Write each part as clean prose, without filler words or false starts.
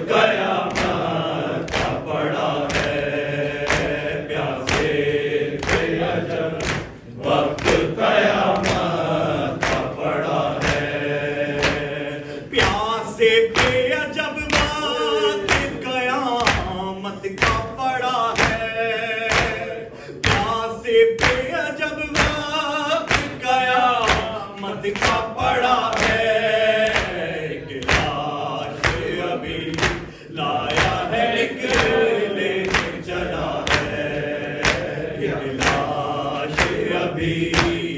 قیامت کا پڑا ہے پیاسے بے عجب وقت قیامت کا پڑا ہے پیاسے بے عجب وقت قیامت کا پڑا ہے پیاسے بے عجب وقت قیامت کا پڑا ہے لایا ہے ایک لینے چلا ہے ایک لاش ابھی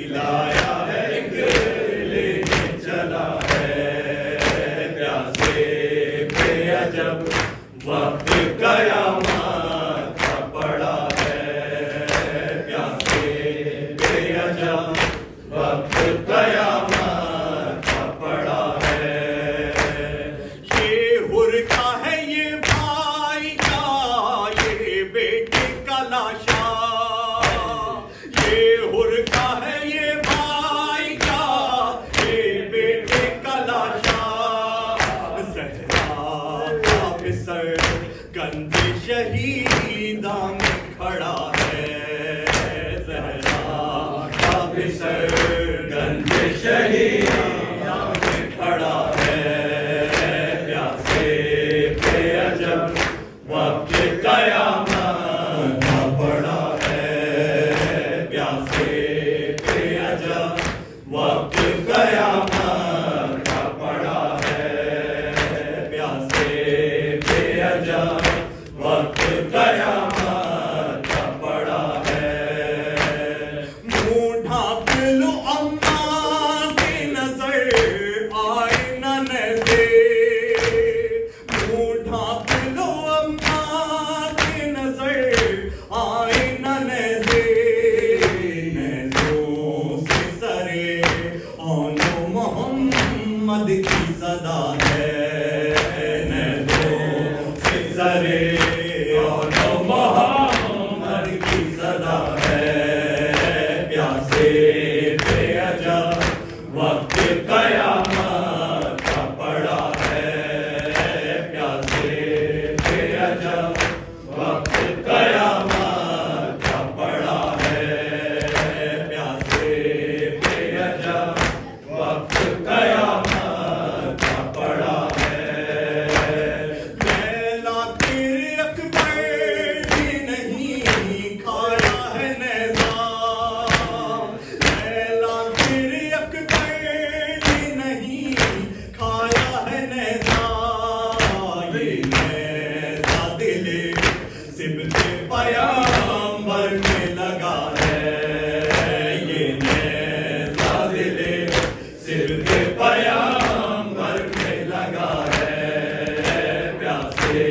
لایا ہے ایک لینے چلا ہے پیاسے بے عجب وقت قیامت کا پڑا ہے پیاسے بے عجب وقت قیامت کا پڑا ہے یہ ہر کا ہے یہ بھائی کا یہ بیٹے کا لاشا یہ ہر کا ہے یہ بھائی کا یہ بیٹے کا لاشا زہرا کا بسر گنج شہیداں میں کھڑا ہے زہرا کا بسر گنج شہیداں میں کھڑا ہے وقت قیامت کا پڑا ہے پیاسے بے عجب وقت قیامت کا پڑا ہے پیاسے بے عجب وقت قیامت کا پڑا ہے منہ ڈھانپ لو اماں کی نظر آئے نہ نظر منہ ڈھانپ لو اماں کی نظر آئے نہ نظر نیزوں سے سرے آن محمد کی صدا ہے نیزوں سے سرے آن محمد کی صدا ہے پیاسے بے عجب وقت قیامت کا پڑا ہے پیاسے بے عجب وقت قیامت کا پڑا ہے پیاسے بے عجب وقت قیامت کا پڑا ہے لیلا تیرے اکبر بھی نہیں کھایا ہے نیزہ لیلا تیرے اکبر بھی نہیں کھایا ہے نیزہ یہ نیزہ دل سبت پیامبر میں لگا ہے یہ نیزہ دل سبت پیامبر میں لگا ہے پیاسے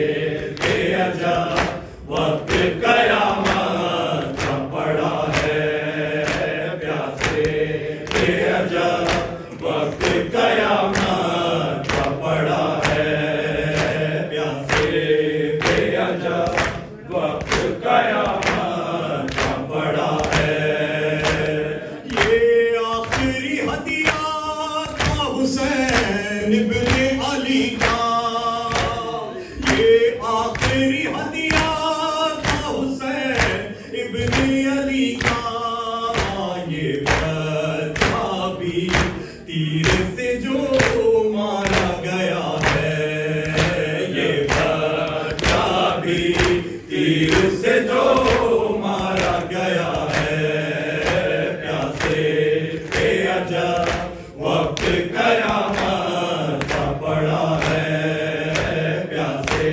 بے عجب وقت قیامت کا پڑا ہے پیاسے بے عجب وقت قیامت کا پڑا ہے پیاسے بے عجب وقت قیامت کا پڑا ہے یہ آخری ہدیہ تھا حسین ابن علی کا یہ آخری ہدیہ تھا حسین ابن علی کا یہ بچہ بھی تیر سے جو مارا گیا ہے یہ بچہ بھی تیر سے جو مارا گیا ہے پیاسے بے عجب وقت قیامت کا پڑا ہے پیاسے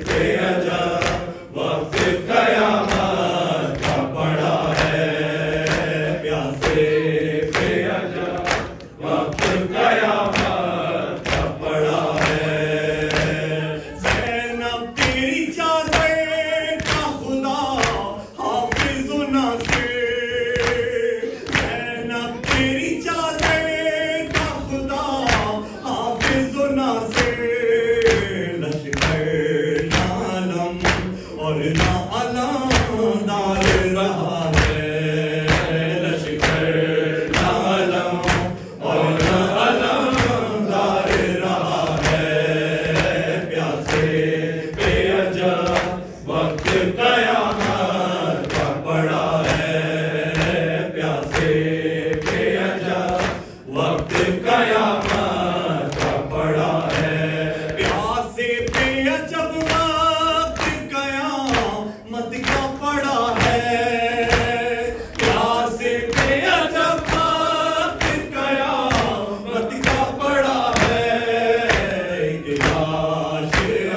بے عجب وقت قیامت کا پڑا ہے پیاسے بے عجب وقت قیامت کا پڑا ہے زینب تیری چادر کا خدا حافظ و ناصر زینب تیری چادر کا خدا حافظ و ناصر لشکر نہ علم اور نہ علم دار رہا ہے لشکر نہ علم اور نہ علم دار رہا ہے پیاسے عرش